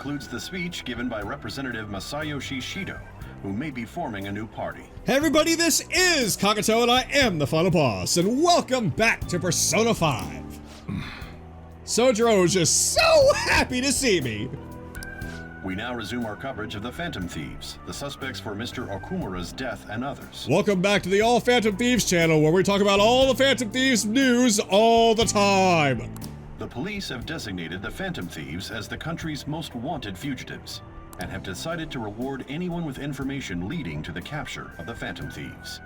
includes the speech given by Representative Masayoshi Shido, who may be forming a new party. Hey everybody, this is Kagato and I am the final boss, and welcome back to Persona 5. Sojiro is just so happy to see me. We now resume our coverage of the Phantom Thieves, the suspects for Mr. Okumura's death and others. Welcome back to the All Phantom Thieves channel, where we talk about all the Phantom Thieves news all the time. The police have designated the Phantom Thieves as the country's most wanted fugitives, and have decided to reward anyone with information leading to the capture of the Phantom Thieves.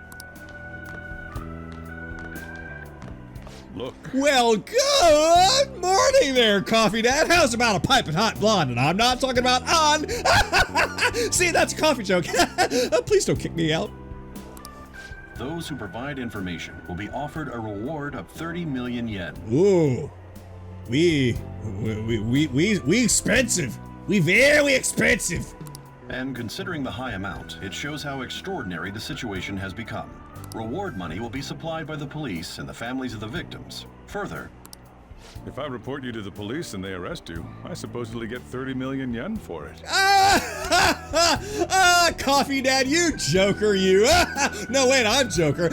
Look. Well, good morning there, Coffee Dad. How's about a piping hot blonde? And I'm not talking about on. See, that's a coffee joke. Please don't kick me out. Those who provide information will be offered a reward of 30 million yen. Ooh, we expensive. We very expensive. And considering the high amount, it shows how extraordinary the situation has become. Reward money will be supplied by the police and the families of the victims. Further, If I report you to the police and they arrest you, I supposedly get 30 million yen for it. Coffee Dad, you joker, you. No, wait, I'm Joker.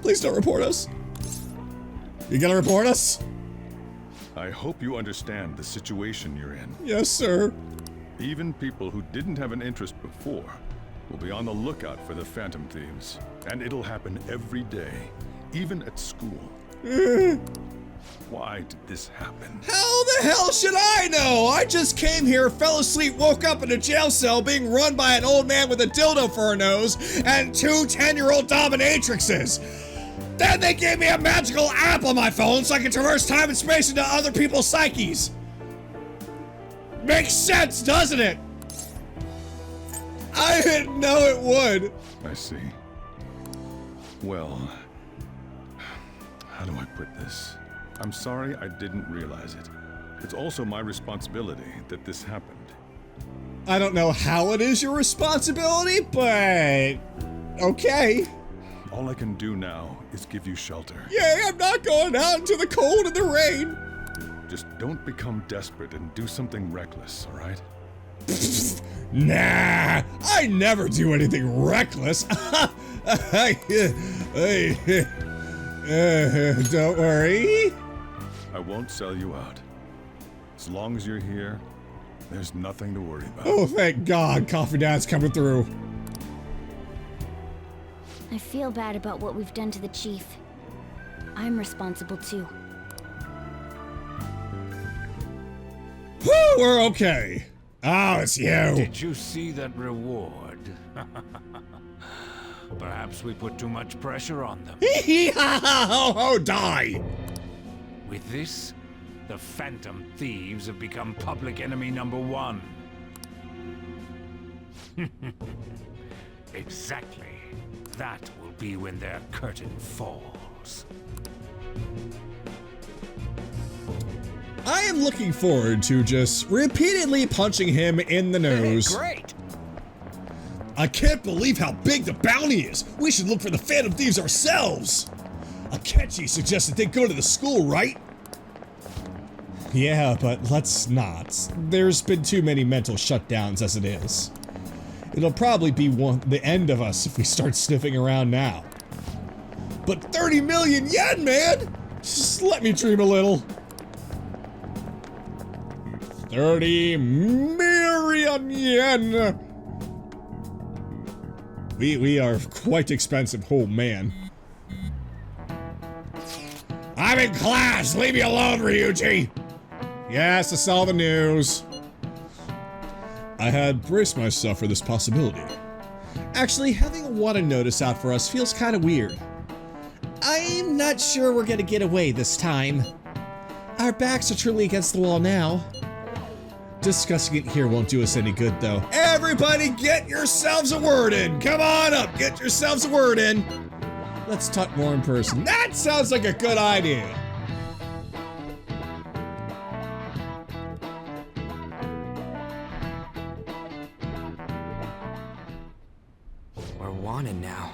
Please don't report us. You gonna report us? I hope you understand the situation you're in. Yes, sir. Even people who didn't have an interest before will be on the lookout for the Phantom Thieves. And it'll happen every day, even at school. Why did this happen? How the hell should I know? I just came here, fell asleep, woke up in a jail cell being run by an old man with a dildo for a nose and two 10-year-old dominatrixes. Then they gave me a magical app on my phone so I can traverse time and space into other people's psyches. Makes sense, doesn't it? I didn't know it would. I see. Well, how do I put this? I'm sorry I didn't realize it. It's also my responsibility that this happened. I don't know how it is your responsibility, but okay. All I can do now is give you shelter. Yay, I'm not going out into the cold and the rain. Just don't become desperate and do something reckless, all right? Nah, I never do anything reckless. Don't worry. I won't sell you out. As long as you're here, there's nothing to worry about. Oh, thank God, Coffee Dad's coming through. I feel bad about what we've done to the chief. I'm responsible too. Whew, we're okay. Oh, it's you. Did you see that reward? Perhaps we put too much pressure on them. Ho, die. With this, the Phantom Thieves have become public enemy #1. Exactly. That will be when their curtain falls. I am looking forward to just repeatedly punching him in the nose. Hey, great! I can't believe how big the bounty is. We should look for the Phantom Thieves ourselves. Akechi suggested they go to the school, right? Yeah, but let's not. There's been too many mental shutdowns as it is. It'll probably be the end of us if we start sniffing around now. But 30 million yen, man! Just let me dream a little. 30 million yen! We are quite expensive, oh man. I'm in class! Leave me alone, Ryuji! Yes, I saw the news. I had braced myself for this possibility. Actually, having a wanted notice out for us feels kind of weird. I'm not sure we're gonna get away this time. Our backs are truly against the wall now. Discussing it here won't do us any good, though. Everybody get yourselves a word in! Come on up, get yourselves a word in! Let's talk more in person. That sounds like a good idea! We're wanted now.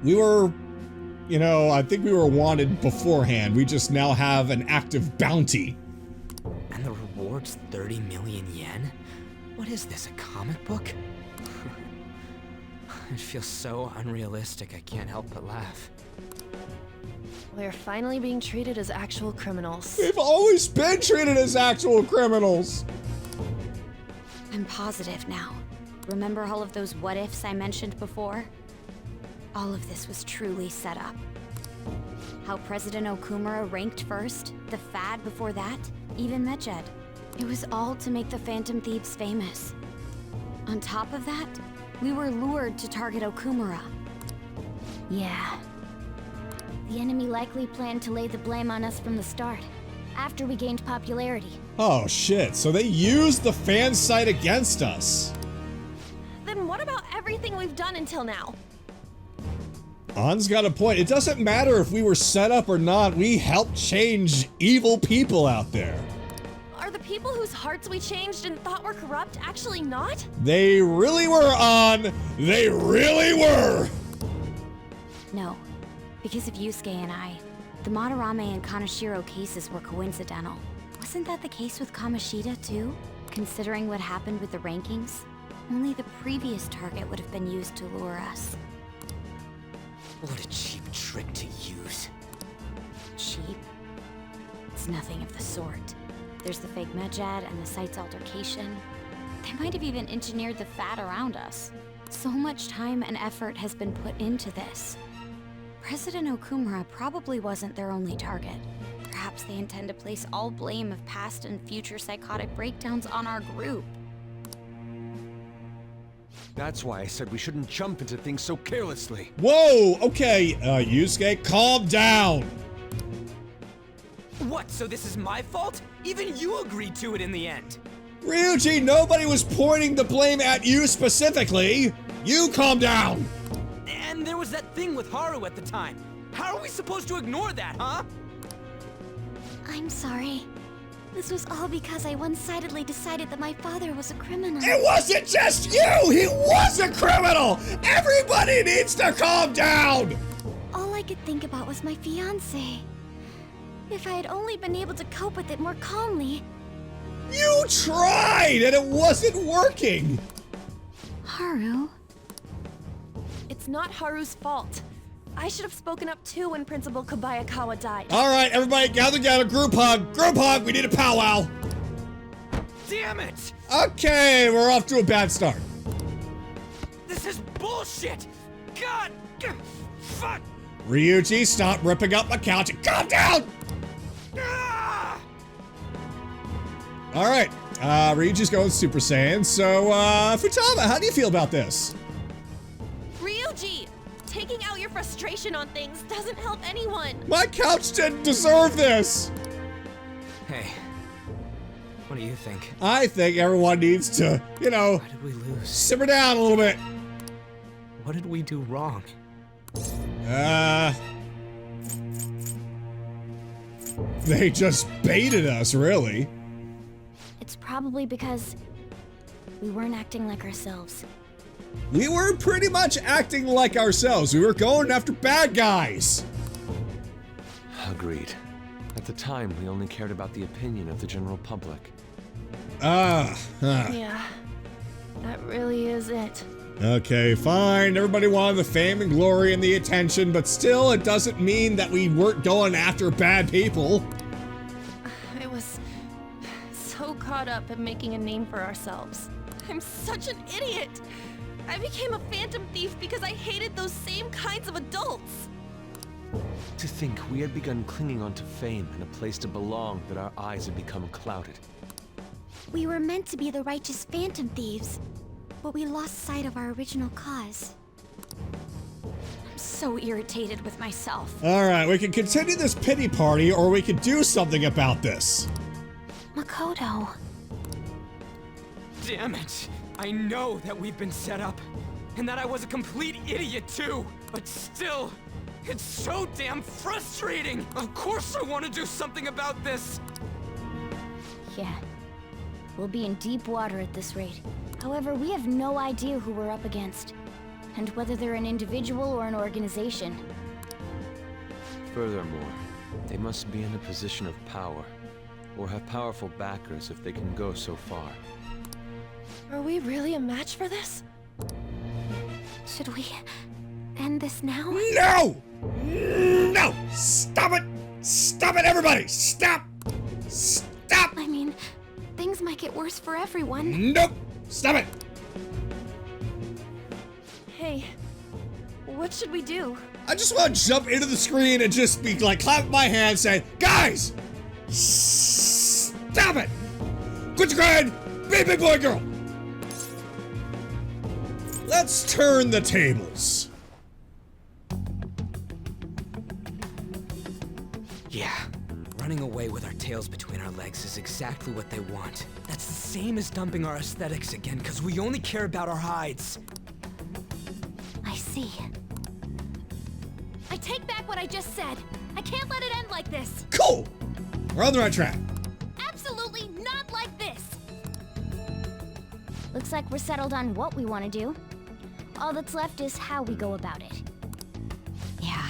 We were, you know, I think we were wanted beforehand. We just now have an active bounty. And the reward towards 30 million yen? What is this, a comic book? It feels so unrealistic, I can't help but laugh. We're finally being treated as actual criminals. We've always been treated as actual criminals. I'm positive now. Remember all of those what-ifs I mentioned before? All of this was truly set up. How President Okumura ranked first, the Fad before that, even Medjed. It was all to make the Phantom Thieves famous. On top of that, we were lured to target Okumura. Yeah. The enemy likely planned to lay the blame on us from the start, after we gained popularity. Oh shit, so they used the fan site against us. Then what about everything we've done until now? An's got a point. It doesn't matter if we were set up or not, we helped change evil people out there. Are the people whose hearts we changed and thought were corrupt actually not? They really were, An. They really were. No, because of Yusuke and I, the Madarame and Kaneshiro cases were coincidental. Wasn't that the case with Kamoshida too? Considering what happened with the rankings, only the previous target would have been used to lure us. What a cheap trick to use. Cheap? It's nothing of the sort. There's the fake Medjed and the site's altercation. They might have even engineered the Fad around us. So much time and effort has been put into this. President Okumura probably wasn't their only target. Perhaps they intend to place all blame of past and future psychotic breakdowns on our group. That's why I said we shouldn't jump into things so carelessly. Whoa, okay, Yusuke, calm down. What, so this is my fault? Even you agreed to it in the end. Ryuji, nobody was pointing the blame at you specifically. You calm down. And there was that thing with Haru at the time. How are we supposed to ignore that, huh? I'm sorry. This was all because I one-sidedly decided that my father was a criminal. It wasn't just you! He was a criminal! Everybody needs to calm down! All I could think about was my fiancé. If I had only been able to cope with it more calmly. You tried, and it wasn't working! Haru? It's not Haru's fault. I should have spoken up too when Principal Kobayakawa died. Alright, everybody gather together, group hug! Group hug, we need a powwow! Damn it! Okay, we're off to a bad start. This is bullshit! God! Fuck! Ryuji, stop ripping up my couch and calm down! Ah! Alright, Ryuji's going Super Saiyan, so, Futaba, how do you feel about this? Ryuji! Taking out your frustration on things doesn't help anyone. My couch didn't deserve this! Hey, what do you think? I think everyone needs to, you know, Why did we lose? simmer down a little bit. What did we do wrong? They just baited us, really. It's probably because we weren't acting like ourselves. We were pretty much acting like ourselves. We were going after bad guys. Agreed. At the time, we only cared about the opinion of the general public. Yeah, that really is it. Okay, fine. Everybody wanted the fame and glory and the attention, but still, it doesn't mean that we weren't going after bad people. I was so caught up in making a name for ourselves. I'm such an idiot! I became a phantom thief because I hated those same kinds of adults! To think we had begun clinging onto fame and a place to belong that our eyes had become clouded. We were meant to be the righteous phantom thieves, but we lost sight of our original cause. I'm so irritated with myself. Alright, we can continue this pity party, or we could do something about this. Makoto. Damn it! I know that we've been set up, and that I was a complete idiot too, but still, it's so damn frustrating! Of course I want to do something about this! Yeah. We'll be in deep water at this rate. However, we have no idea who we're up against, and whether they're an individual or an organization. Furthermore, they must be in a position of power. or have powerful backers if they can go so far. Are we really a match for this? Should we end this now? No! No! Stop it! Stop it, everybody! Stop! Stop! I mean, things might get worse for everyone. Nope! Stop it! Hey, what should we do? I just want to jump into the screen and just be like, clap my hands saying, guys! Stop it! Quit your crying! Be a big boy, girl! Let's turn the tables. Yeah, running away with our tails between our legs is exactly what they want. That's the same as dumping our aesthetics again, because we only care about our hides. I see. I take back what I just said. I can't let it end like this. Cool! We're on the right track. Absolutely not like this. Looks like we're settled on what we want to do. All that's left is how we go about it. Yeah.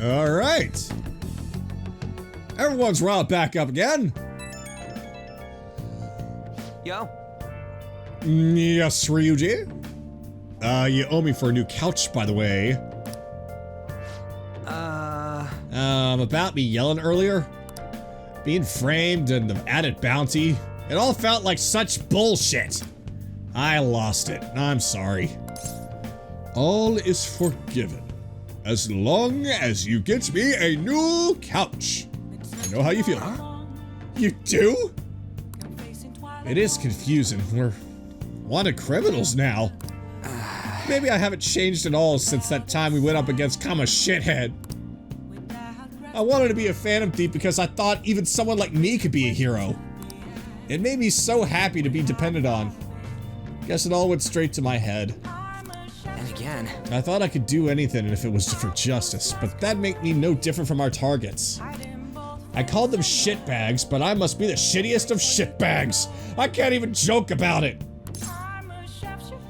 All right. Everyone's riled back up again. Yo. Yes, Ryuji. You owe me for a new couch, by the way. About me yelling earlier? Being framed and the added bounty. It all felt like such bullshit. I lost it. I'm sorry. All is forgiven. As long as you get me a new couch. I know how you feel. Huh? You do? It is confusing. We're wanted criminals now. Maybe I haven't changed at all since that time we went up against Kama Shithead. I wanted to be a Phantom Thief because I thought even someone like me could be a hero. It made me so happy to be depended on. Guess it all went straight to my head. And again, I thought I could do anything if it was for justice, but that'd make me no different from our targets. I called them shitbags, but I must be the shittiest of shitbags. I can't even joke about it.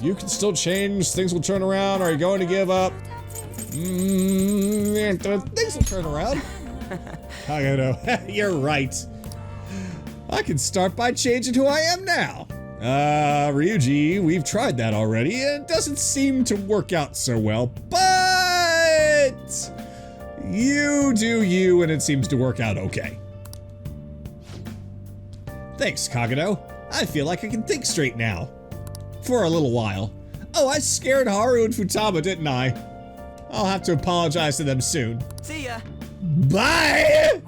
You can still change, things will turn around. Are you going to give up? Things will turn around. Kagato, you're right. I can start by changing who I am now. Ryuji, we've tried that already, and it doesn't seem to work out so well, but you do you, and it seems to work out okay. Thanks, Kagato. I feel like I can think straight now. For a little while. Oh, I scared Haru and Futaba, didn't I? I'll have to apologize to them soon. see ya. Bye!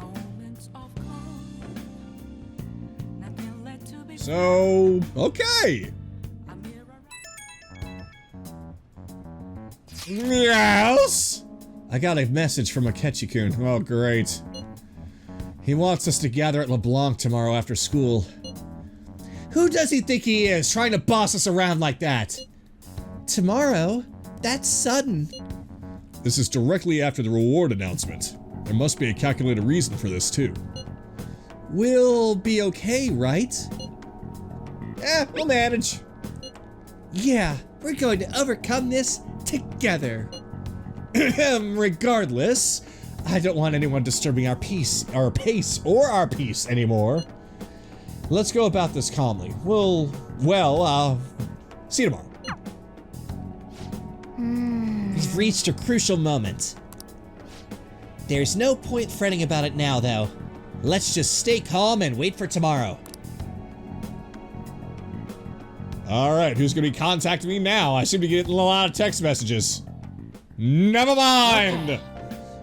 So, okay. Yes? I got a message from Akechi-kun. Oh, great. He wants us to gather at LeBlanc tomorrow after school. Who does he think he is, trying to boss us around like that? Tomorrow? That's sudden. This is directly after the reward announcement. There must be a calculated reason for this, too. We'll be okay, right? We'll manage. Yeah, we're going to overcome this together. Regardless, I don't want anyone disturbing our pace or our peace anymore. Let's go about this calmly. Well, see you tomorrow. We've reached a crucial moment. There's no point fretting about it now, though. Let's just stay calm and wait for tomorrow. Alright, who's gonna be contacting me now? I seem to be getting a lot of text messages. Never mind!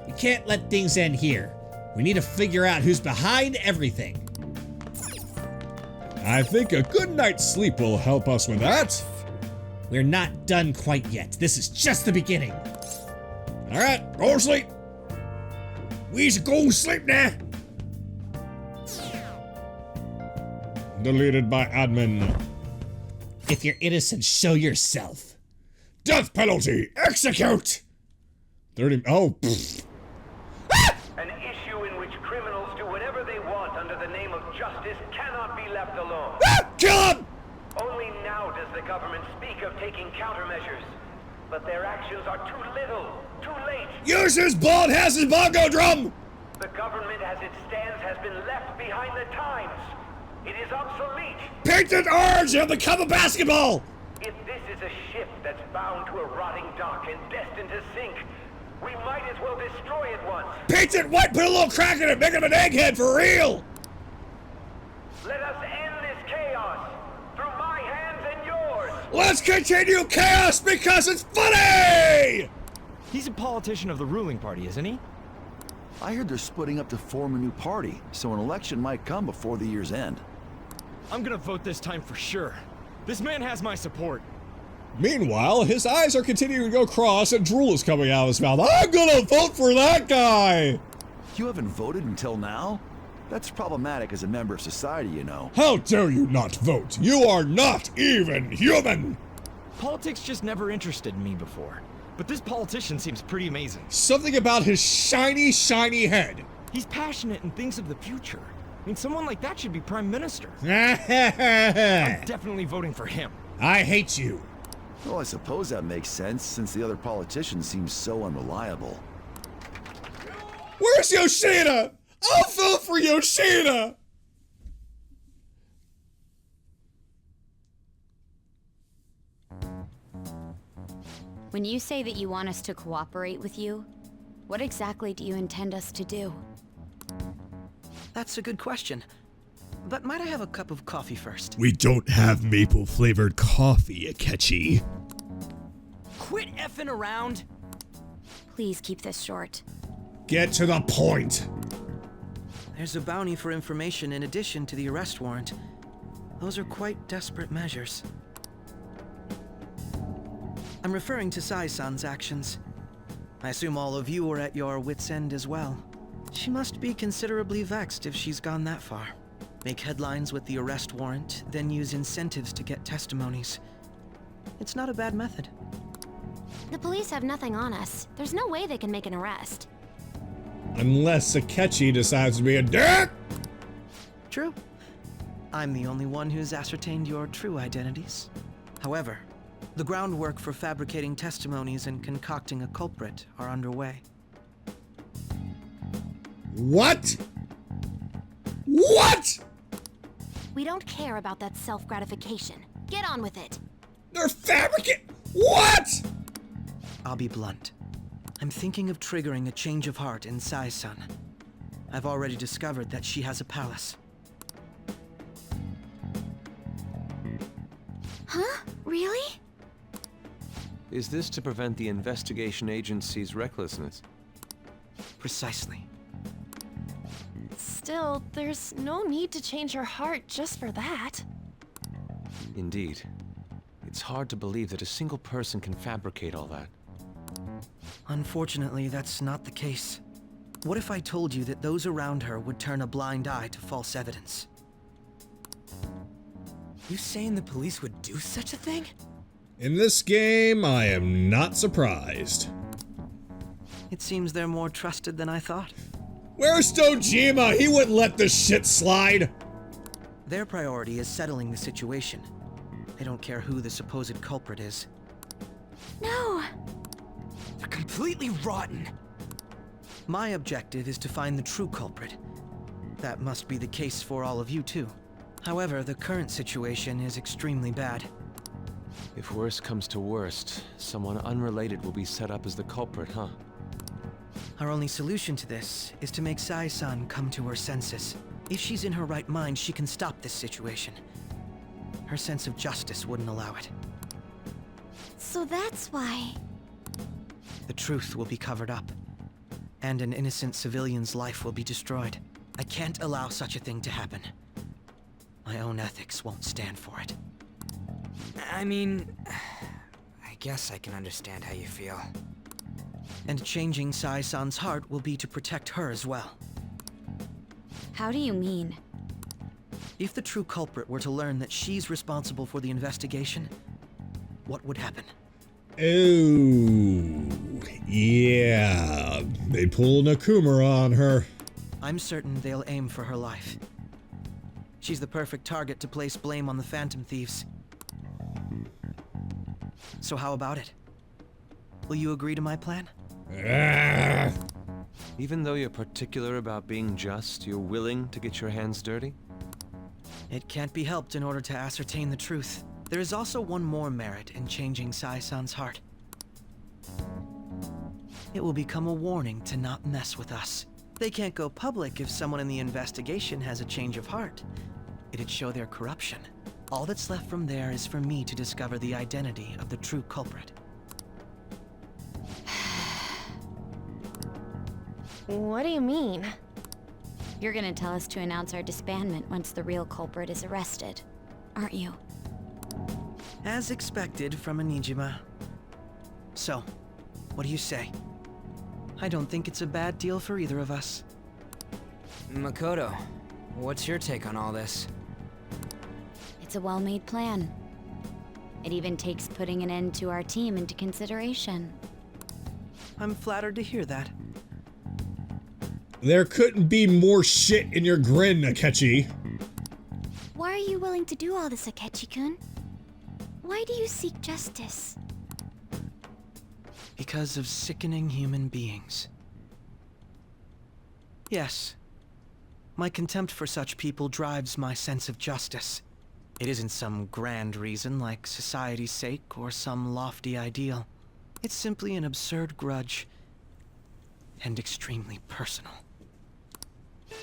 We can't let things end here. We need to figure out who's behind everything. I think a good night's sleep will help us with that. We're not done quite yet. This is just the beginning. Alright, go to sleep. We should go to sleep now. Deleted by admin. If you're innocent, show yourself. Death penalty, execute! 30, oh, pfft. An issue in which criminals do whatever they want under the name of justice cannot be left alone. Kill him! Only now does the government speak of taking countermeasures. But their actions are too little, too late. Use his bald ass as bongo drum! The government as it stands has been left behind the times. It is obsolete. Painted orange and become a basketball! If this is a ship that's bound to a rotting dock and destined to sink, we might as well destroy it once. Paint it white, put a little crack in it, make him an egghead for real! Let us end this chaos through my hands and yours. Let's continue chaos because it's funny! He's a politician of the ruling party, isn't he? I heard they're splitting up to form a new party, so an election might come before the year's end. I'm gonna vote this time for sure. This man has my support. Meanwhile, his eyes are continuing to go cross and drool is coming out of his mouth. I'm gonna vote for that guy! You haven't voted until now? That's problematic as a member of society, you know. How dare you not vote? You are not even human! Politics just never interested me before. But this politician seems pretty amazing. Something about his shiny, shiny head. He's passionate and thinks of the future. I mean, someone like that should be prime minister. I'm definitely voting for him. I hate you. Well, I suppose that makes sense, since the other politicians seem so unreliable. Where's Yoshida? I'll vote for Yoshida! When you say that you want us to cooperate with you, what exactly do you intend us to do? That's a good question. But might I have a cup of coffee first? We don't have maple-flavored coffee, Akechi. Quit effing around! Please keep this short. Get to the point. There's a bounty for information in addition to the arrest warrant. Those are quite desperate measures. I'm referring to Sai-san's actions. I assume all of you are at your wits' end as well. She must be considerably vexed if she's gone that far. Make headlines with the arrest warrant, then use incentives to get testimonies. It's not a bad method. The police have nothing on us. There's no way they can make an arrest. Unless Akechi decides to be a dick! True. I'm the only one who's ascertained your true identities. However, the groundwork for fabricating testimonies and concocting a culprit are underway. What? What? We don't care about that self-gratification. Get on with it. They're fabricating. What? I'll be blunt. I'm thinking of triggering a change of heart in Sai-san. I've already discovered that she has a palace. Huh? Really? Is this to prevent the investigation agency's recklessness? Precisely. Still, there's no need to change her heart just for that. Indeed. It's hard to believe that a single person can fabricate all that. Unfortunately, that's not the case. What if I told you that those around her would turn a blind eye to false evidence? You saying the police would do such a thing? In this game, I am not surprised. It seems they're more trusted than I thought. Where's Dojima? He wouldn't let this shit slide. Their priority is settling the situation. They don't care who the supposed culprit is. No! They're completely rotten! My objective is to find the true culprit. That must be the case for all of you too. However, the current situation is extremely bad. If worst comes to worst, someone unrelated will be set up as the culprit, huh? Our only solution to this is to make Sai-san come to her senses. If she's in her right mind, she can stop this situation. Her sense of justice wouldn't allow it. So that's why... The truth will be covered up, and an innocent civilian's life will be destroyed. I can't allow such a thing to happen. My own ethics won't stand for it. I mean... I guess I can understand how you feel. And changing Sai-san's heart will be to protect her as well. How do you mean? If the true culprit were to learn that she's responsible for the investigation, what would happen? Oh, yeah. They pull Nakamura on her. I'm certain they'll aim for her life. She's the perfect target to place blame on the Phantom Thieves. So how about it? Will you agree to my plan? Even though you're particular about being just, you're willing to get your hands dirty? It can't be helped in order to ascertain the truth. There is also one more merit in changing Sai-san's heart. It will become a warning to not mess with us. They can't go public if someone in the investigation has a change of heart. It'd show their corruption. All that's left from there is for me to discover the identity of the true culprit. What do you mean? You're gonna tell us to announce our disbandment once the real culprit is arrested, aren't you? As expected from a Nijima. So, what do you say? I don't think it's a bad deal for either of us. Makoto, what's your take on all this? It's a well-made plan. It even takes putting an end to our team into consideration. I'm flattered to hear that. There couldn't be more shit in your grin, Akechi. Why are you willing to do all this, Akechi-kun? Why do you seek justice? Because of sickening human beings. Yes. My contempt for such people drives my sense of justice. It isn't some grand reason like society's sake or some lofty ideal. It's simply an absurd grudge. And extremely personal.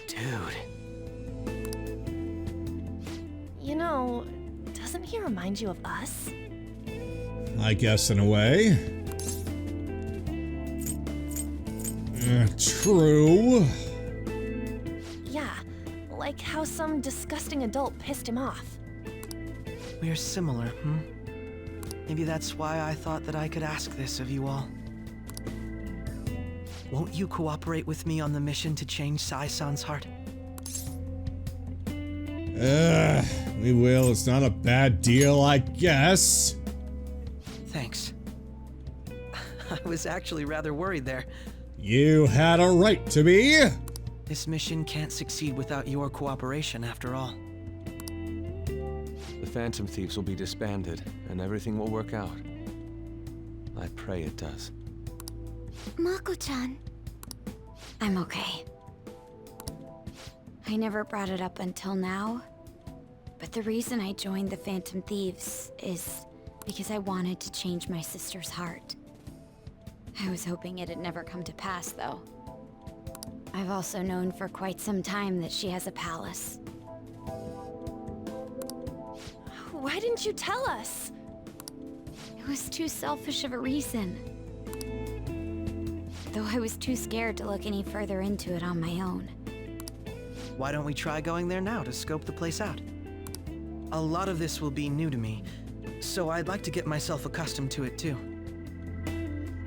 Dude. You know, doesn't he remind you of us? I guess in a way. True. Yeah, like how some disgusting adult pissed him off. We're similar, Maybe that's why I thought that I could ask this of you all. Won't you cooperate with me on the mission to change Sai-san's heart? We will. It's not a bad deal, I guess. Thanks. I was actually rather worried there. You had a right to be. This mission can't succeed without your cooperation, after all. The Phantom Thieves will be disbanded, and everything will work out. I pray it does. Mako-chan. I'm okay. I never brought it up until now, but the reason I joined the Phantom Thieves is because I wanted to change my sister's heart. I was hoping it'd never come to pass, though. I've also known for quite some time that she has a palace. Why didn't you tell us? It was too selfish of a reason. Though I was too scared to look any further into it on my own. Why don't we try going there now to scope the place out? A lot of this will be new to me, so I'd like to get myself accustomed to it too.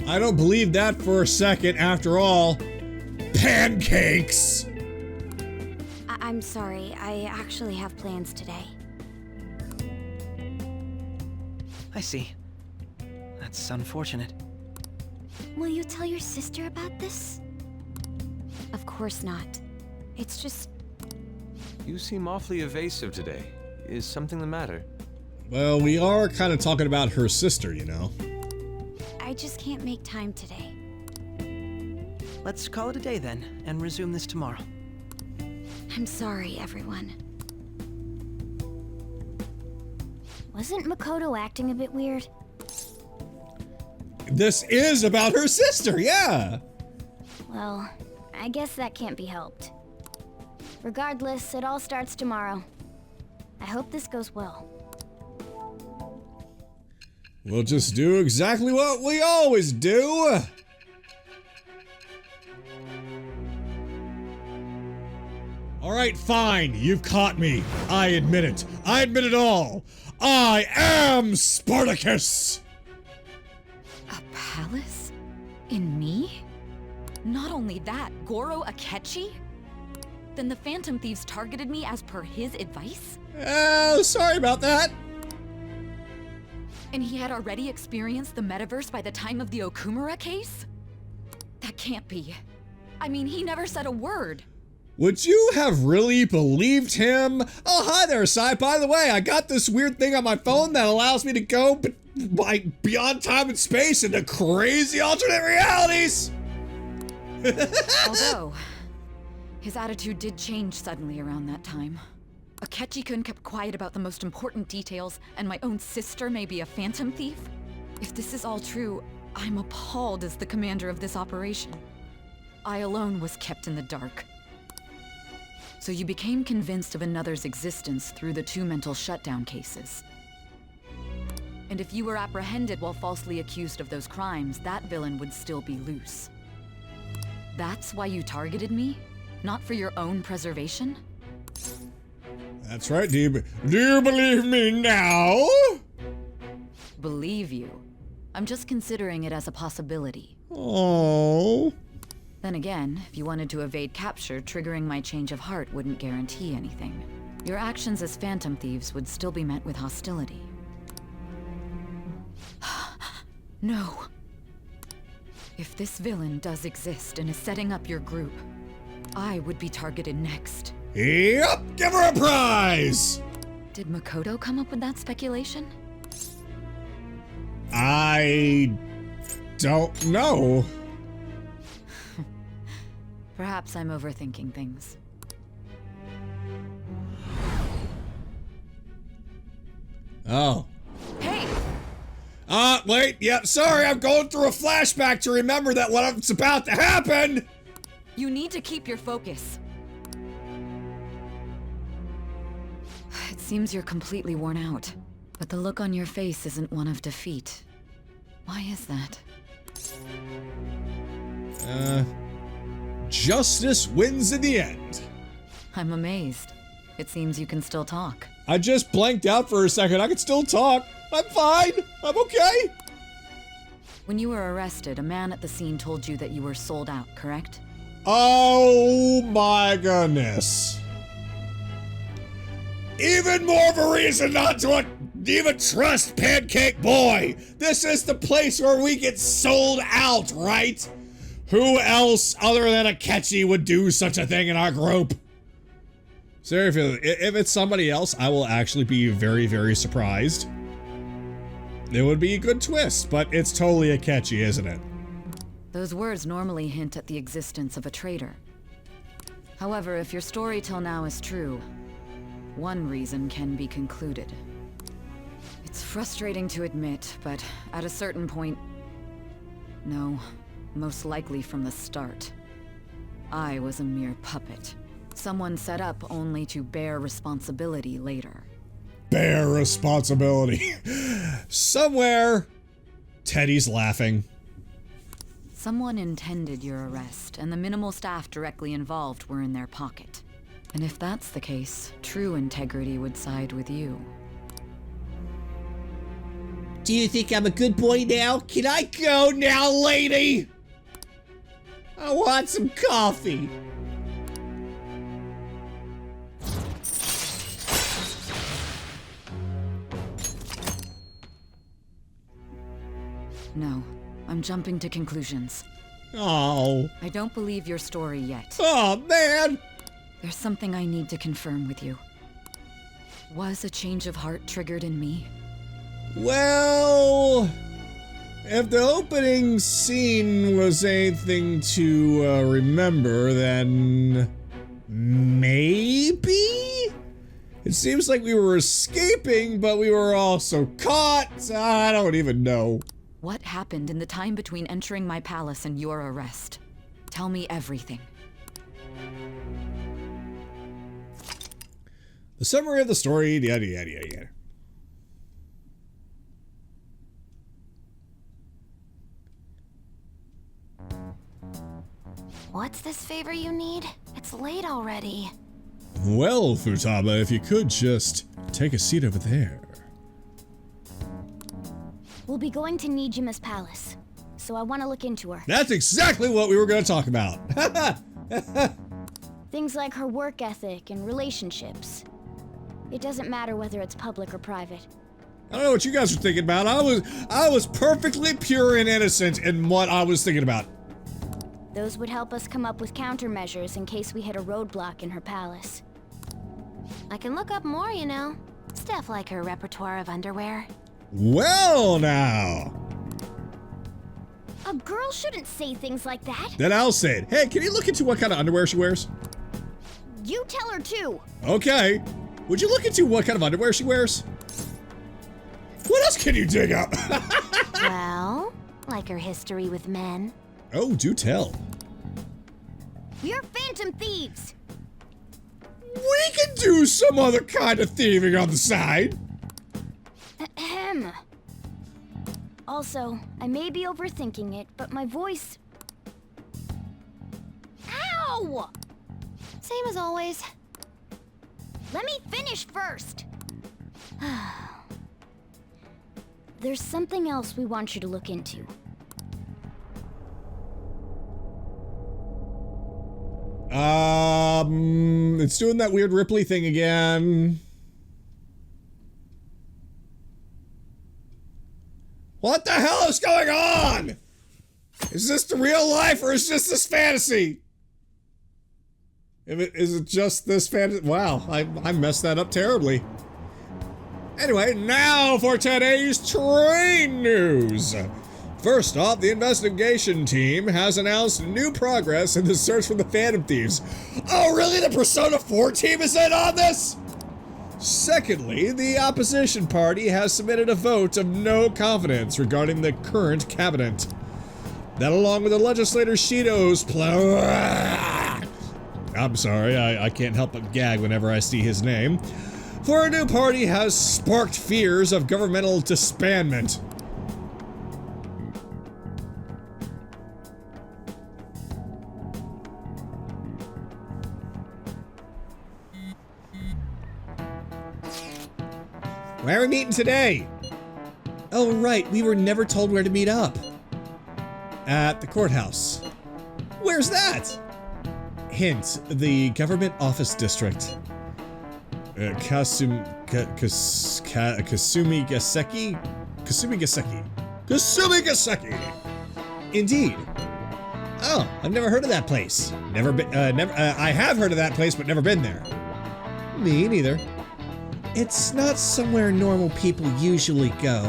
I don't believe that for a second. After all, pancakes! I'm sorry, I actually have plans today. I see. That's unfortunate. Will you tell your sister about this? Of course not. It's just... You seem awfully evasive today. Is something the matter? Well, we are kind of talking about her sister, you know. I just can't make time today. Let's call it a day then, and resume this tomorrow. I'm sorry, everyone. Wasn't Makoto acting a bit weird? This is about her sister, yeah! Well, I guess that can't be helped. Regardless, it all starts tomorrow. I hope this goes well. We'll just do exactly what we always do! Alright, fine, you've caught me. I admit it. I admit it all. I am Spartacus! A palace? In me? Not only that, Goro Akechi? Then the Phantom Thieves targeted me as per his advice? Sorry about that. And he had already experienced the metaverse by the time of the Okumura case? That can't be. I mean, he never said a word. Would you have really believed him? Oh, hi there, Sai. By the way, I got this weird thing on my phone that allows me to go beyond time and space into crazy alternate realities. Although, his attitude did change suddenly around that time. Akechi-kun kept quiet about the most important details, and my own sister may be a phantom thief? If this is all true, I'm appalled as the commander of this operation. I alone was kept in the dark. So you became convinced of another's existence through the 2 mental shutdown cases. And if you were apprehended while falsely accused of those crimes, that villain would still be loose. That's why you targeted me? Not for your own preservation? That's right. Do you believe me now? Believe you? I'm just considering it as a possibility. Oh. Then again, if you wanted to evade capture, triggering my change of heart wouldn't guarantee anything. Your actions as phantom thieves would still be met with hostility. No. If this villain does exist and is setting up your group, I would be targeted next. Yep, give her a prize! Did Makoto come up with that speculation? I don't know. Perhaps I'm overthinking things. Oh. Hey! Wait, yep, sorry, I'm going through a flashback to remember that what's about to happen! You need to keep your focus. It seems you're completely worn out, but the look on your face isn't one of defeat. Why is that? Justice wins in the end. I'm amazed. It seems you can still talk. I just blanked out for a second. I can still talk. I'm fine. I'm okay. When you were arrested, a man at the scene told you that you were sold out, correct? Oh my goodness. Even more of a reason not to even trust Pancake Boy. This is the place where we get sold out, right? Who else other than Akechi would do such a thing in our group? Seriously, if it's somebody else, I will actually be very, very surprised. It would be a good twist, but it's totally Akechi, isn't it? Those words normally hint at the existence of a traitor. However, if your story till now is true, one reason can be concluded. It's frustrating to admit, but at a certain point... No, most likely from the start. I was a mere puppet. Someone set up only to bear responsibility later. Bear responsibility. Somewhere, Teddy's laughing. Someone intended your arrest, and the minimal staff directly involved were in their pocket. And if that's the case, true integrity would side with you. Do you think I'm a good boy now? Can I go now, lady? I want some coffee. No, I'm jumping to conclusions. Oh. I don't believe your story yet. Oh, man. There's something I need to confirm with you. Was a change of heart triggered in me? Well, if the opening scene was anything to remember, then maybe? It seems like we were escaping, but we were also caught. I don't even know. What happened in the time between entering my palace and your arrest? Tell me everything. The summary of the story, yada yada yada yada. What's this favor you need? It's late already. Well, Futaba, if you could just take a seat over there. We'll be going to Nijima's palace, so I want to look into her. That's exactly what we were going to talk about. Things like her work ethic and relationships. It doesn't matter whether it's public or private. I don't know what you guys are thinking about. I was perfectly pure and innocent in what I was thinking about. Those would help us come up with countermeasures in case we hit a roadblock in her palace. I can look up more, you know. Stuff like her repertoire of underwear. Well, now. A girl shouldn't say things like that. Then I'll say it. Hey, can you look into what kind of underwear she wears? You tell her too. Okay. Would you look into what kind of underwear she wears? What else can you dig up? Well, like her history with men. Oh, do tell. We're phantom thieves. We can do some other kind of thieving on the side. Ahem. Also, I may be overthinking it, but my voice... Ow! Same as always. Let me finish first. There's something else we want you to look into. It's doing that weird Ripley thing again. What the hell is going on? Is this the real life or is this fantasy? Is it just this fantasy? Wow, I messed that up terribly. Anyway, now for today's train news. First off, the investigation team has announced new progress in the search for the Phantom Thieves. Oh, really? The Persona 4 team is in on this? Secondly, the opposition party has submitted a vote of no confidence regarding the current cabinet. That, along with the legislator Shido's I'm sorry, I can't help but gag whenever I see his name. For a new party has sparked fears of governmental disbandment. Where are we meeting today? Oh, right, we were never told where to meet up. At the courthouse. Where's that? Hint, the government office district. Kasumigaseki? Kasumigaseki! Indeed. Oh, I've never heard of that place. I have heard of that place, but never been there. Me neither. It's not somewhere normal people usually go.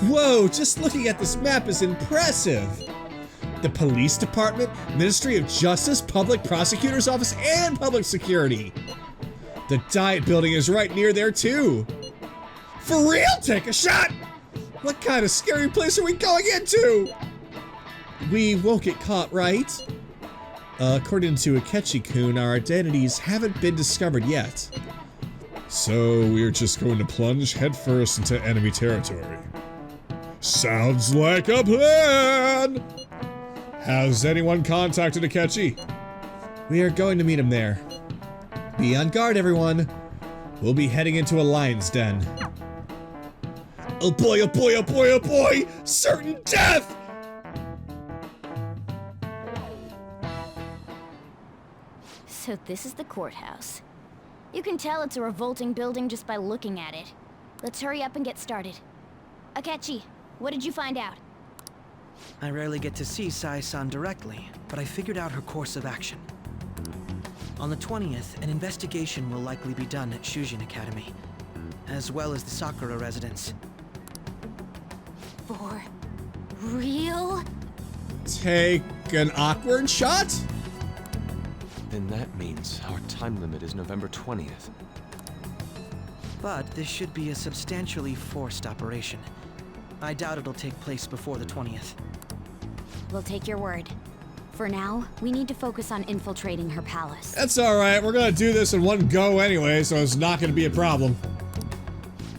Whoa, just looking at this map is impressive. The police department, Ministry of Justice, Public Prosecutor's Office, and Public Security. The Diet Building is right near there too. For real? Take a shot! What kind of scary place are we going into? We won't get caught, right? According to Akechi-kun, our identities haven't been discovered yet. So we're just going to plunge headfirst into enemy territory. Sounds like a plan! Has anyone contacted Akechi? We are going to meet him there. Be on guard, everyone. We'll be heading into a lion's den. Oh boy, oh boy, oh boy, oh boy! Certain death! So this is the courthouse. You can tell it's a revolting building just by looking at it. Let's hurry up and get started. Akechi, what did you find out? I rarely get to see Sai-san directly, but I figured out her course of action. On the 20th, an investigation will likely be done at Shujin Academy, as well as the Sakura residence. For real? Take an awkward shot? Then that means our time limit is November 20th. But this should be a substantially forced operation. I doubt it'll take place before the 20th. We'll take your word. For now, we need to focus on infiltrating her palace. That's alright, we're gonna do this in one go anyway, so it's not gonna be a problem.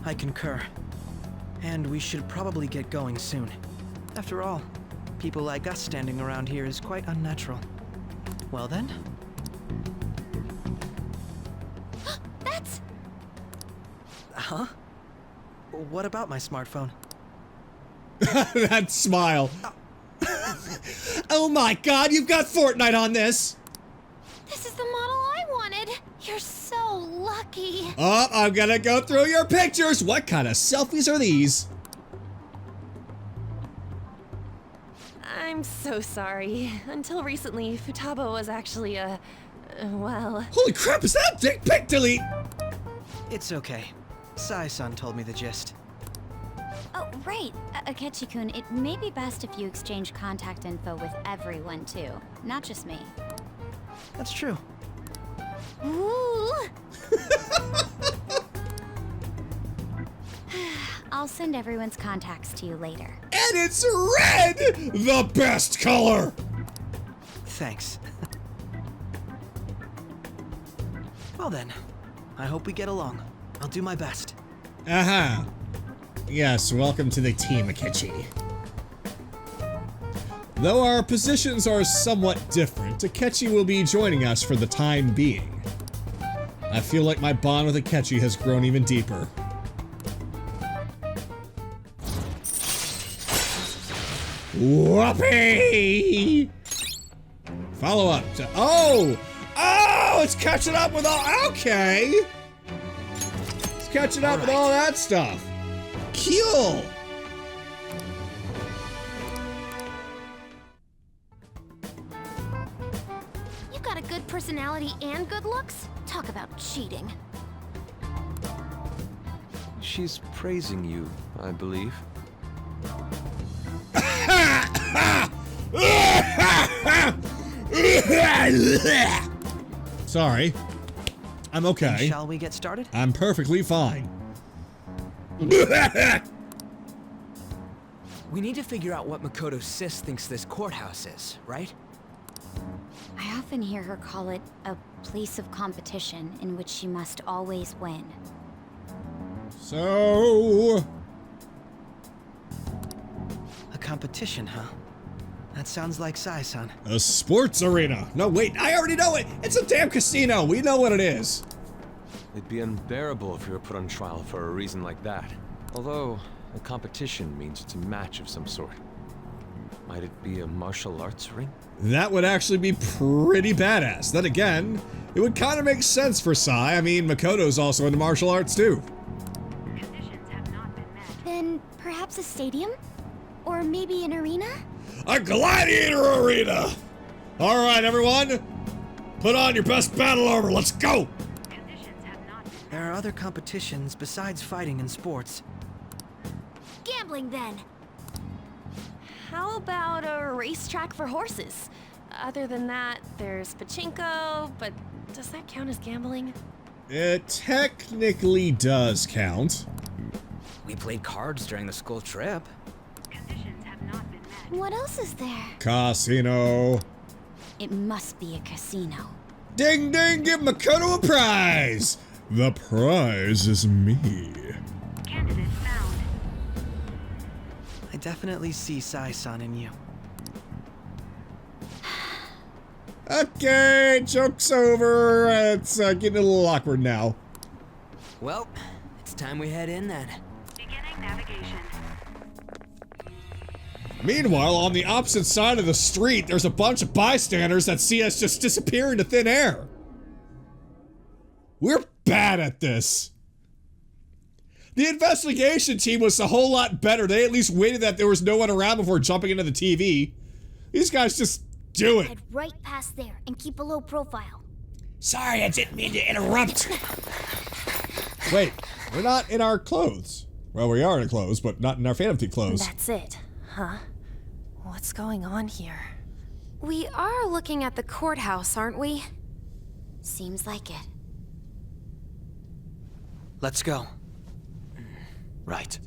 I concur. And we should probably get going soon. After all, people like us standing around here is quite unnatural. Well then. That's... Huh? What about my smartphone? That smile. Oh my god, you've got Fortnite on this! This is the model I wanted! You're so lucky! Oh, I'm gonna go through your pictures! What kind of selfies are these? I'm so sorry. Until recently, Futaba was actually well... Holy crap, is that a dick pic? Delete! It's okay. Sai-san told me the gist. Oh, right. Akechi-kun, it may be best if you exchange contact info with everyone, too. Not just me. That's true. Ooh! I'll send everyone's contacts to you later. And it's red! The best color! Thanks. Well then, I hope we get along. I'll do my best. Aha. Yes, welcome to the team, Akechi. Though our positions are somewhat different, Akechi will be joining us for the time being. I feel like my bond with Akechi has grown even deeper. Whoopee! Follow up to... Oh! Oh! It's catching up with all... Okay! It's catching up with all that stuff. Cool! You got a good personality and good looks? Talk about cheating. She's praising you, I believe. Sorry. I'm okay. Then shall we get started? I'm perfectly fine. We need to figure out what Makoto's sis thinks this courthouse is, right? I often hear her call it a place of competition in which she must always win. So... A competition, huh? That sounds like Sai-san. A sports arena. No, wait, I already know it. It's a damn casino. We know what it is. It'd be unbearable if you were put on trial for a reason like that. Although, a competition means it's a match of some sort. Might it be a martial arts ring? That would actually be pretty badass. Then again, it would kind of make sense for Sai. I mean, Makoto's also into martial arts too. Then perhaps a stadium? Or maybe an arena? A gladiator arena! Alright, everyone. Put on your best battle armor. Let's go! There are other competitions besides fighting and sports. Gambling, then. How about a racetrack for horses? Other than that, there's pachinko, but does that count as gambling? It technically does count. We played cards during the school trip. What else is there? Casino. It must be a casino. Ding ding, give Makoto a prize! The prize is me. Candidate found. I definitely see Sai-san in you. Okay, joke's over. It's getting a little awkward now. Well, it's time we head in then. Beginning navigation. Meanwhile, on the opposite side of the street, there's a bunch of bystanders that see us just disappear into thin air. We're bad at this. The investigation team was a whole lot better. They at least waited that there was no one around before jumping into the TV. These guys just do it. Head right past there and keep a low profile. Sorry, I didn't mean to interrupt. Wait, we're not in our clothes. Well, we are in our clothes, but not in our Phantom Thief clothes. That's it, huh? What's going on here? We are looking at the courthouse, aren't we? Seems like it. Let's go. Right.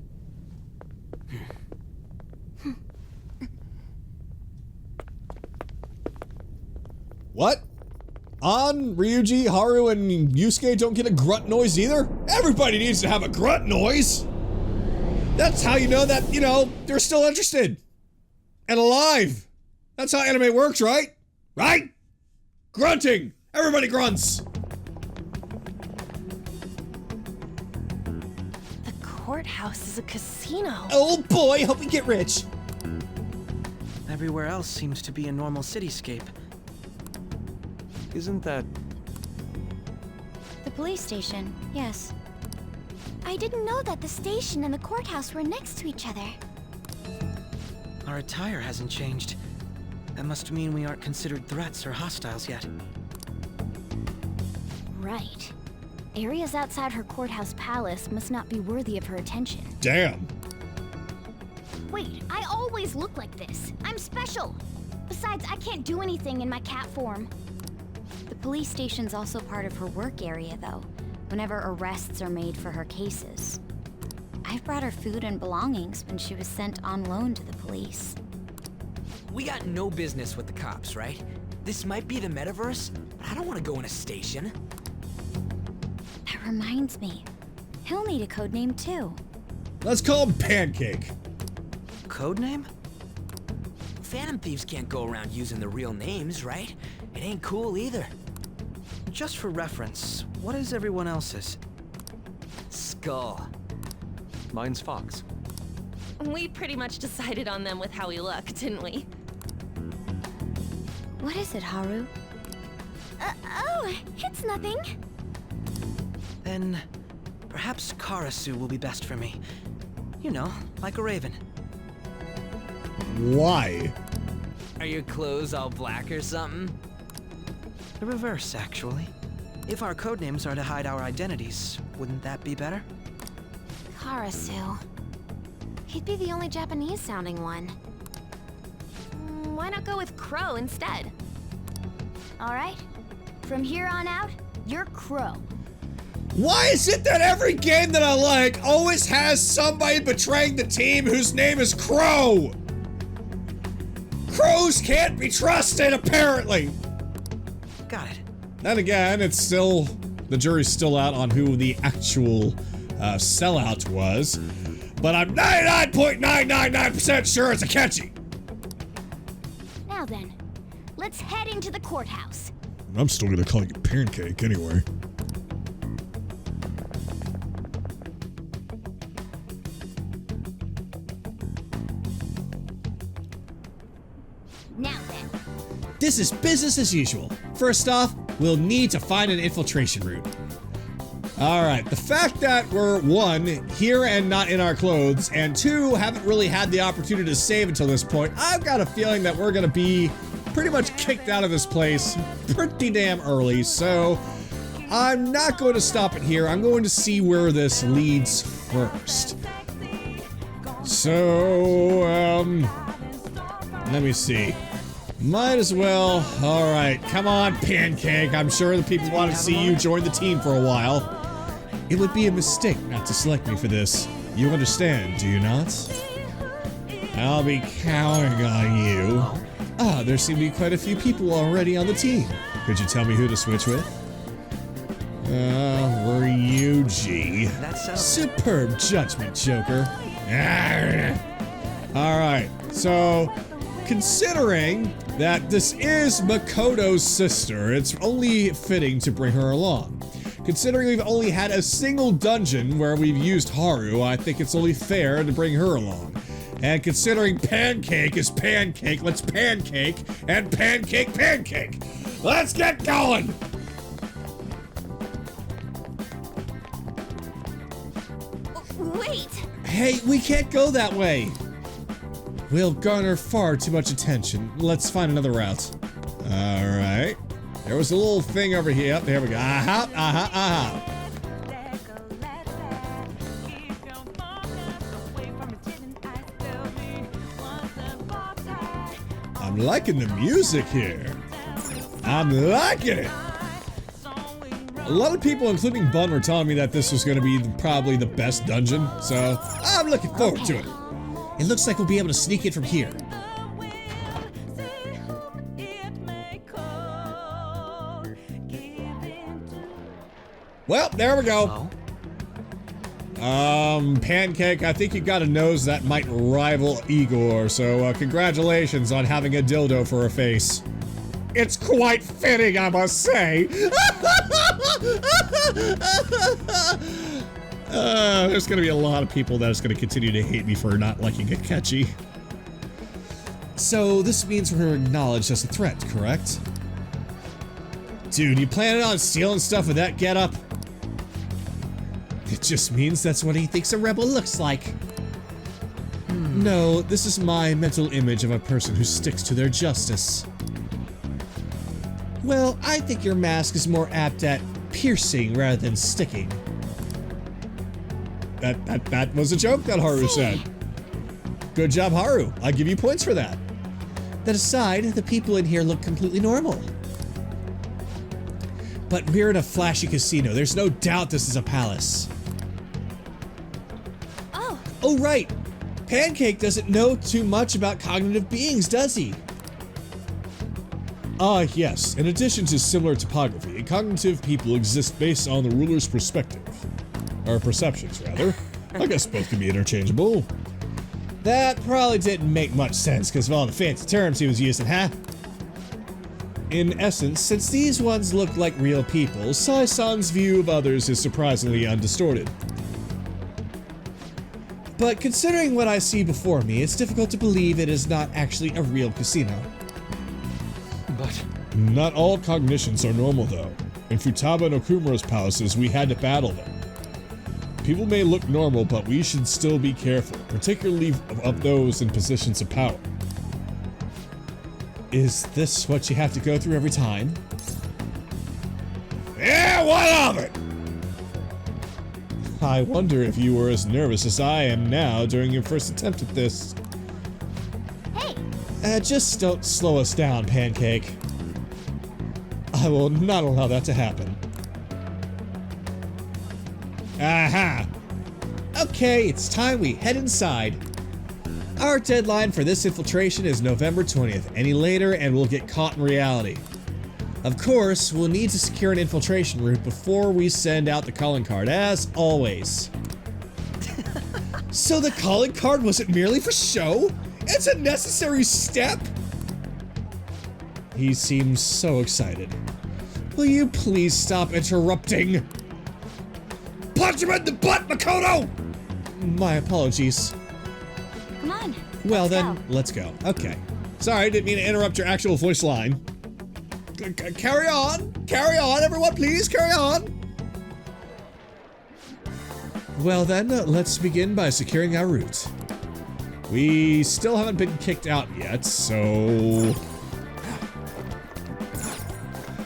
What? An, Ryuji, Haru, and Yusuke don't get a grunt noise either? Everybody needs to have a grunt noise! That's how you know that, you know, they're still interested. And alive. That's how anime works, right? Right? Grunting! Everybody grunts! The courthouse is a casino. Oh boy, hope we get rich. Everywhere else seems to be a normal cityscape. Isn't that... The police station, yes. I didn't know that the station and the courthouse were next to each other. Our attire hasn't changed. That must mean we aren't considered threats or hostiles yet. Right. Areas outside her courthouse palace must not be worthy of her attention. Damn. Wait, I always look like this. I'm special. Besides, I can't do anything in my cat form. The police station's also part of her work area, though, whenever arrests are made for her cases. I've brought her food and belongings when she was sent on loan to the police. We got no business with the cops, right? This might be the metaverse, but I don't want to go in a station. That reminds me. He'll need a code name, too. Let's call him Pancake. Codename? Phantom thieves can't go around using the real names, right? It ain't cool either. Just for reference, what is everyone else's? Skull. Mine's Fox. We pretty much decided on them with how we look, didn't we? What is it, Haru? Oh, it's nothing. Then perhaps Karasu will be best for me. You know, like a raven. Why? Are your clothes all black or something? The reverse, actually. If our codenames are to hide our identities, wouldn't that be better? Karasu. He'd be the only Japanese-sounding one. Why not go with Crow instead? All right. From here on out, you're Crow. Why is it that every game that I like always has somebody betraying the team whose name is Crow? Crows can't be trusted, apparently. Got it. Then again, it's still, the jury's still out on who the actual sellout was, but I'm 99.999% sure it's Akechi. Now then, let's head into the courthouse. I'm still gonna call you Pancake anyway. Now then. This is business as usual. First off, we'll need to find an infiltration route. Alright, the fact that we're, 1, here and not in our clothes, and 2, haven't really had the opportunity to save until this point, I've got a feeling that we're gonna be pretty much kicked out of this place pretty damn early, so I'm not going to stop it here. I'm going to see where this leads first. So, let me see. Might as well. Alright, come on, Pancake. I'm sure the people want to see you join the team for a while. It would be a mistake not to select me for this. You understand, do you not? I'll be counting on you. Ah, there seem to be quite a few people already on the team. Could you tell me who to switch with? Ryuji. Superb judgment, Joker. Alright, so considering that this is Makoto's sister, it's only fitting to bring her along. Considering we've only had a single dungeon where we've used Haru, I think it's only fair to bring her along. And considering Pancake is Pancake, let's Pancake and Pancake Pancake. Let's get going! Wait! Hey, we can't go that way. We'll garner far too much attention. Let's find another route. Alright. There was a little thing over here. There we go. Aha, aha, aha. I'm liking the music here. I'm liking it. A lot of people, including Bun, were telling me that this was going to be probably the best dungeon, so I'm looking forward to it. It looks like we'll be able to sneak in from here. Well, there we go. Pancake, I think you got a nose that might rival Igor, so congratulations on having a dildo for a face. It's quite fitting, I must say. There's gonna be a lot of people that's gonna continue to hate me for not liking Akechi. So this means we're acknowledged as a threat, correct? Dude, you planning on stealing stuff with that getup? It just means that's what he thinks a rebel looks like. No, this is my mental image of a person who sticks to their justice. Well, I think your mask is more apt at piercing rather than sticking. That was a joke that Haru said. Good job, Haru. I give you points for that. That aside, the people in here look completely normal. But we're in a flashy casino. There's no doubt this is a palace. Oh, right. Pancake doesn't know too much about cognitive beings, does he? Yes. In addition to similar topography, cognitive people exist based on the ruler's perspective. Or perceptions, rather. I guess both can be interchangeable. That probably didn't make much sense because of all the fancy terms he was using, huh? In essence, since these ones look like real people, Sai-san's view of others is surprisingly undistorted. But considering what I see before me, it's difficult to believe it is not actually a real casino. But not all cognitions are normal, though. In Futaba and Okumura's palaces, we had to battle them. People may look normal, but we should still be careful, particularly of those in positions of power. Is this what you have to go through every time? Yeah, what of it? I wonder if you were as nervous as I am now during your first attempt at this. Hey! Just don't slow us down, Pancake. I will not allow that to happen. Aha! Okay, it's time we head inside. Our deadline for this infiltration is November 20th. Any later and we'll get caught in reality. Of course, we'll need to secure an infiltration route before we send out the calling card, as always. So the calling card wasn't merely for show? It's a necessary step? He seems so excited. Will you please stop interrupting? Punch him in the butt, Makoto! My apologies. Come on. Well then, let's go. Okay. Sorry, didn't mean to interrupt your actual voice line. Carry on! Carry on, everyone, please, carry on! Well then, let's begin by securing our route. We still haven't been kicked out yet, so...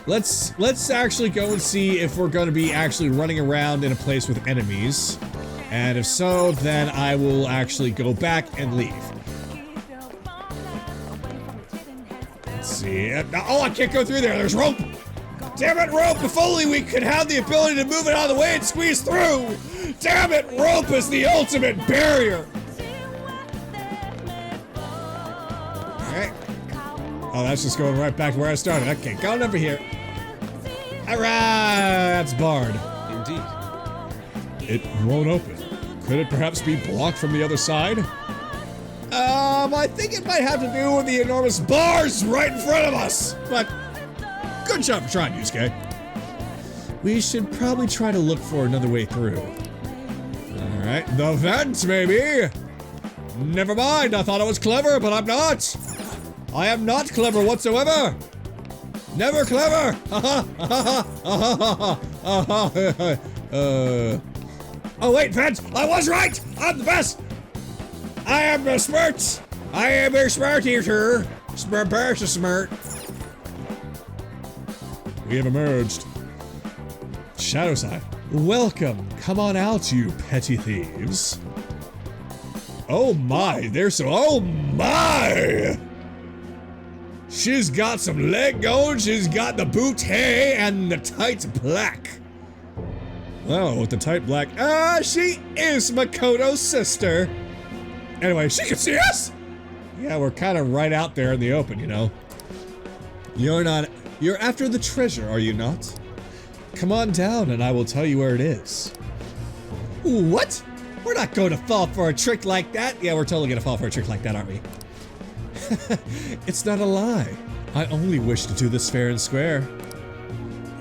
Let's actually go and see if we're going to be actually running around in a place with enemies. And if so, then I will actually go back and leave. Let's see. Oh, I can't go through there. There's rope. Damn it, rope. If only we could have the ability to move it out of the way and squeeze through. Damn it, rope is the ultimate barrier. Alright. Oh, that's just going right back to where I started. Okay, going over here. Alright, that's barred. Indeed. It won't open. Could it perhaps be blocked from the other side? I think it might have to do with the enormous bars right in front of us. But good job for trying, Yusuke. We should probably try to look for another way through. Alright, the vent, maybe? Never mind, I thought I was clever, but I'm not. I am not clever whatsoever. Never clever. Oh wait, vent! I was right! I'm the best! I am the smart! I am a smart eater! Smart. We have emerged. Shadow side. Welcome. Come on out, you petty thieves. Oh my, they're so. Oh my! She's got some leg going, she's got the bootay and the tight black. Oh, with the tight black. She is Makoto's sister. Anyway, she can see us? Yeah, we're kind of right out there in the open, you know. You're after the treasure, are you not? Come on down and I will tell you where it is. What? We're not going to fall for a trick like that. Yeah, we're totally going to fall for a trick like that, aren't we? It's not a lie. I only wish to do this fair and square.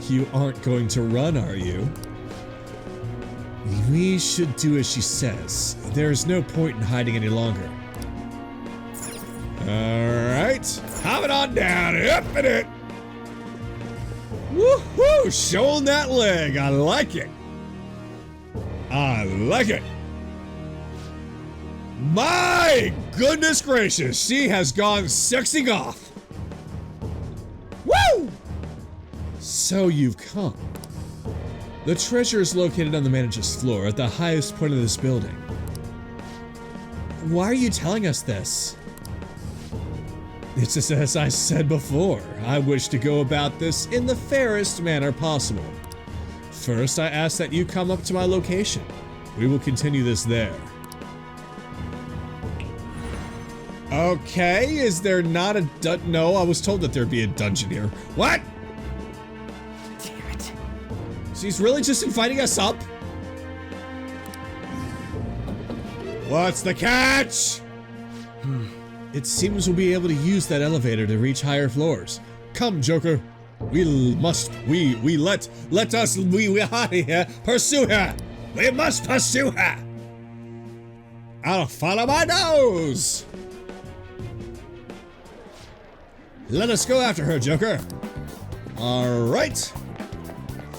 You aren't going to run, are you? We should do as she says. There's no point in hiding any longer. Alright, coming on down, up in it! Woohoo! Showing that leg, I like it! I like it! My goodness gracious, she has gone sexy goth! Woo! So you've come. The treasure is located on the manager's floor at the highest point of this building. why are you telling us this? It's just as I said before, I wish to go about this in the fairest manner possible. First, I ask that you come up to my location. We will continue this there. Okay, is there not a no, I was told that there'd be a dungeon here. What? Damn it. She's really just inviting us up? What's the catch? It seems we'll be able to use that elevator to reach higher floors. Come, Joker. Let us pursue her. We must pursue her. I'll follow my nose. Let us go after her, Joker. All right.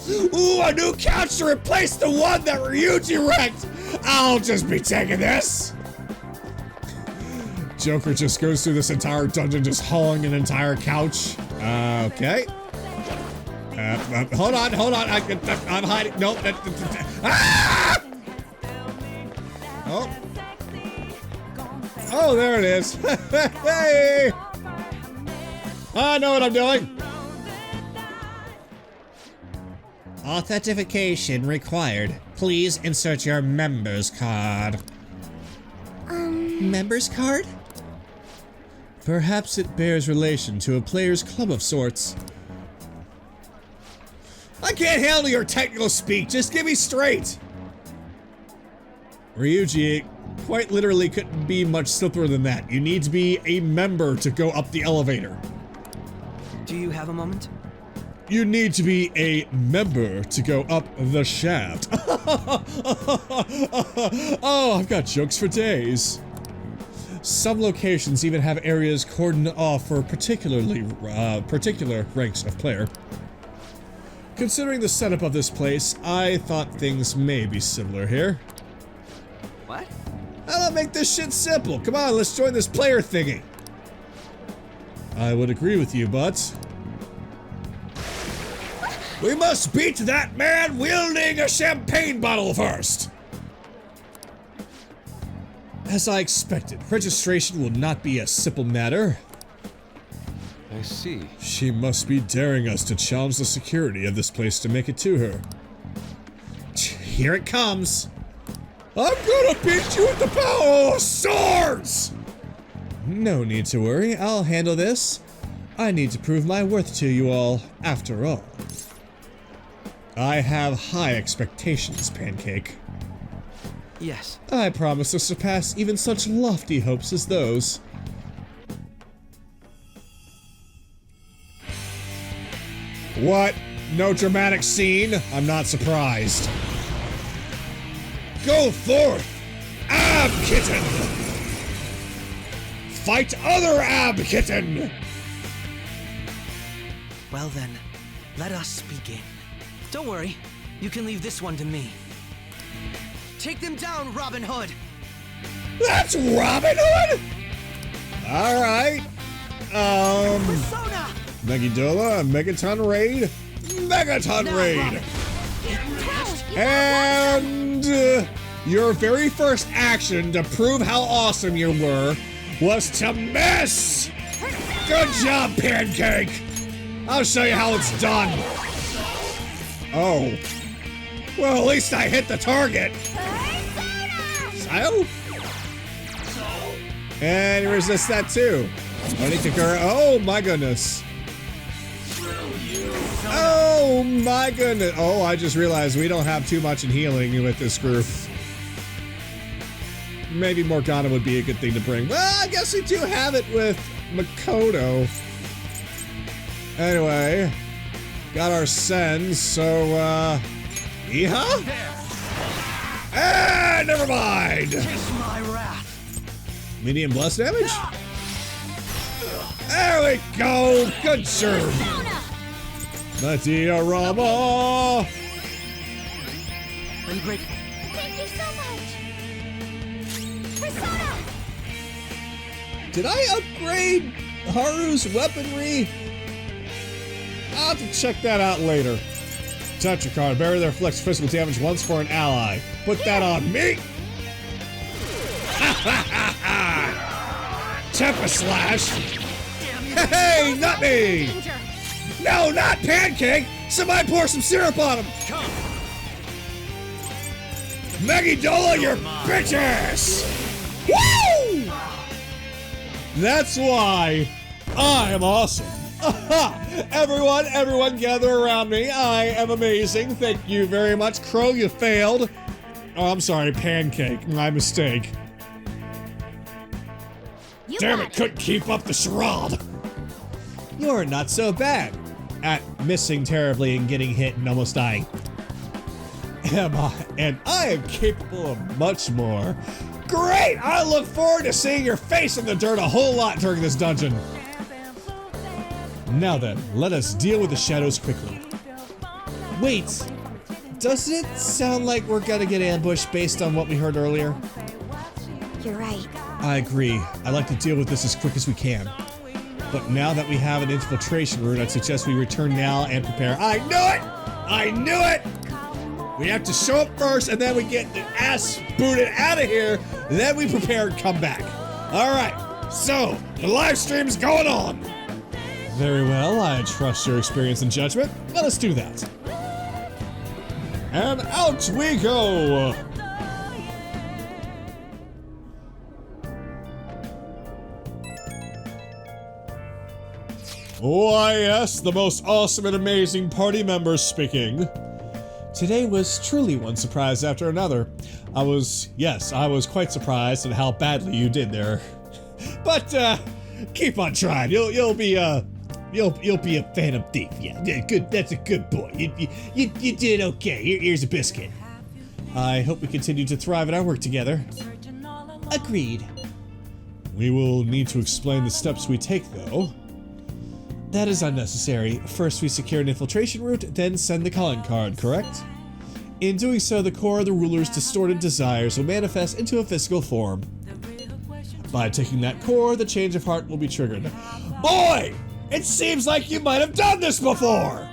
Ooh, a new couch to replace the one that Ryuji wrecked. I'll just be taking this. Joker just goes through this entire dungeon just hauling an entire couch. Okay. Hold on. I'm hiding. Nope. Ah! Oh. Oh, there it is. Hey! I know what I'm doing. Authentication required. Please insert your member's card. Member's card? Perhaps it bears relation to a player's club of sorts. I can't handle your technical speak, just give me straight! Ryuji, quite literally couldn't be much simpler than that. You need to be a member to go up the elevator. Do you have a moment? You need to be a member to go up the shaft. Oh, I've got jokes for days. Some locations even have areas cordoned off for particular ranks of player. Considering the setup of this place, I thought things may be similar here. What? I'll make this shit simple. Come on, let's join this player thingy. I would agree with you, but we must beat that man wielding a champagne bottle first. As I expected, registration will not be a simple matter. I see. She must be daring us to challenge the security of this place to make it to her. Here it comes. I'm gonna beat you with the power of swords! No need to worry, I'll handle this. I need to prove my worth to you all, after all. I have high expectations, Pancake. Yes. I promise to surpass even such lofty hopes as those. What? No dramatic scene? I'm not surprised. Go forth, Ab Kitten! Fight other Ab Kitten! Well then, let us begin. Don't worry, you can leave this one to me. Take them down, Robin Hood! That's Robin Hood?! Alright. Persona! Megidola, Megaton Raid? Megaton Raid! And your very first action to prove how awesome you were was to miss! Good job, Pancake! I'll show you how it's done. Oh. Well, at least I hit the target. So? And he resists that too. Oh my goodness. Oh my goodness. Oh, I just realized we don't have too much in healing with this group. Maybe Morgana would be a good thing to bring. Well, I guess we do have it with Makoto. Anyway, got our sends, so, yeehaw? Ah, never mind! Kiss my wrath. Medium blast damage? There we go! Good serve! The diorama! I'm grateful. Thank you so much! Persona! Did I upgrade Haru's weaponry? I'll have to check that out later. Touch card. Barrier that reflects physical damage once for an ally. Put that on me! Ha ha ha Tempest Slash. Hey, not me! No, not Pancake! Somebody pour some syrup on him! Megidola, your bitches! Woo! That's why I am awesome. Everyone gather around me. I am amazing. Thank you very much. Crow, you failed. Oh, I'm sorry, Pancake. My mistake. Damn it, couldn't keep up the charade. You're not so bad at missing terribly and getting hit and almost dying. And I am capable of much more. Great! I look forward to seeing your face in the dirt a whole lot during this dungeon. Now then, let us deal with the shadows quickly. Wait, doesn't it sound like we're gonna get ambushed based on what we heard earlier? You're right. I agree. I'd like to deal with this as quick as we can. But now that we have an infiltration route, I'd suggest we return now and prepare. I knew it! I knew it! We have to show up first, and then we get the ass booted out of here, then we prepare and come back. Alright, so, the live stream's going on! Very well, I trust your experience and judgment. Let us do that. And out we go! Why yes, the most awesome and amazing party members speaking. Today was truly one surprise after another. I was quite surprised at how badly you did there. But keep on trying. You'll be a phantom thief. Yeah, good. That's a good boy. You did okay. Here's a biscuit. I hope we continue to thrive in our work together. Agreed. We will need to explain the steps we take, though. That is unnecessary. First we secure an infiltration route, then send the calling card, correct? In doing so, the core of the ruler's distorted desires will manifest into a physical form. By taking that core, the change of heart will be triggered. Boy! It seems like you might have done this before!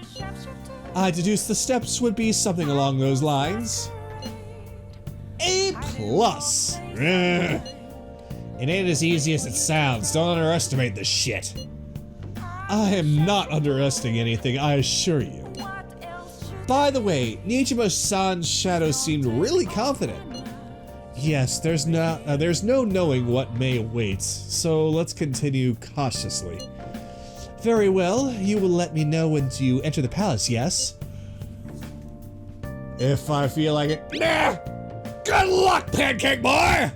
I deduce the steps would be something along those lines. A+. It ain't as easy as it sounds. Don't underestimate this shit. I am not underestimating anything, I assure you. By the way, Nijima-san's shadow seemed really confident. Yes, there's no knowing what may await, so let's continue cautiously. Very well, you will let me know when you enter the palace, yes? If I feel like it. Nah! Good luck, Pancake Boy!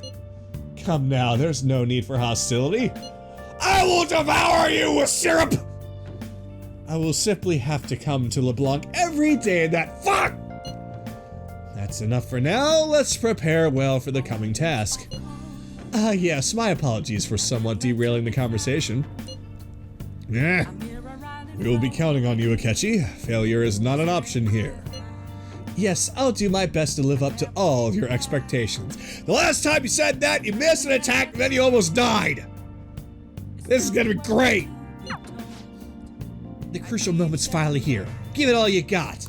Come now, there's no need for hostility. I will devour you with syrup! I will simply have to come to LeBlanc every day in that fuck! That's enough for now. Let's prepare well for the coming task. Yes, my apologies for somewhat derailing the conversation. We will be counting on you, Akechi. Failure is not an option here. Yes, I'll do my best to live up to all of your expectations. The last time you said that, you missed an attack and then you almost died. This is gonna be great! The crucial moment's finally here. Give it all you got.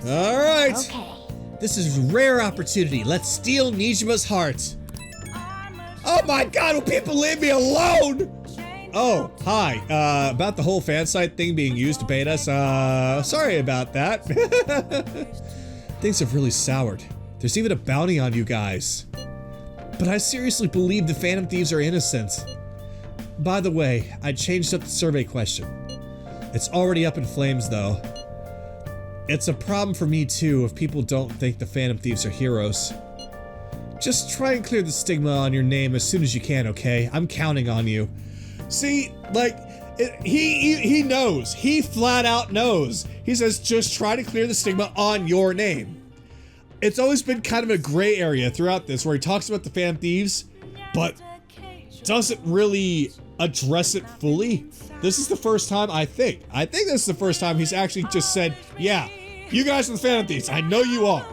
Alright! Okay. This is a rare opportunity. Let's steal Nijima's heart. Oh my god, will people leave me alone? Oh, hi. About the whole fan site thing being used to bait us, sorry about that. Things have really soured. There's even a bounty on you guys. But I seriously believe the Phantom Thieves are innocent. By the way, I changed up the survey question. It's already up in flames, though. It's a problem for me, too, if people don't think the Phantom Thieves are heroes. Just try and clear the stigma on your name as soon as you can, okay? I'm counting on you. See, like, he knows. He flat out knows. He says, just try to clear the stigma on your name. It's always been kind of a gray area throughout this where he talks about the Phantom Thieves, but doesn't really address it fully. This is the first time, I think this is the first time he's actually just said, yeah, you guys are the Phantom Thieves. I know you are.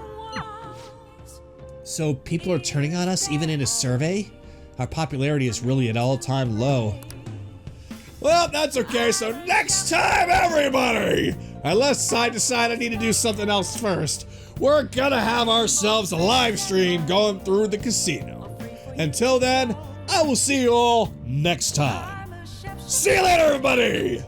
So people are turning on us even in a survey? Our popularity is really at an all-time low. Well, that's okay. So next time, everybody, unless I decide I need to do something else first, we're gonna have ourselves a live stream going through the casino. Until then, I will see you all next time. See you later, everybody!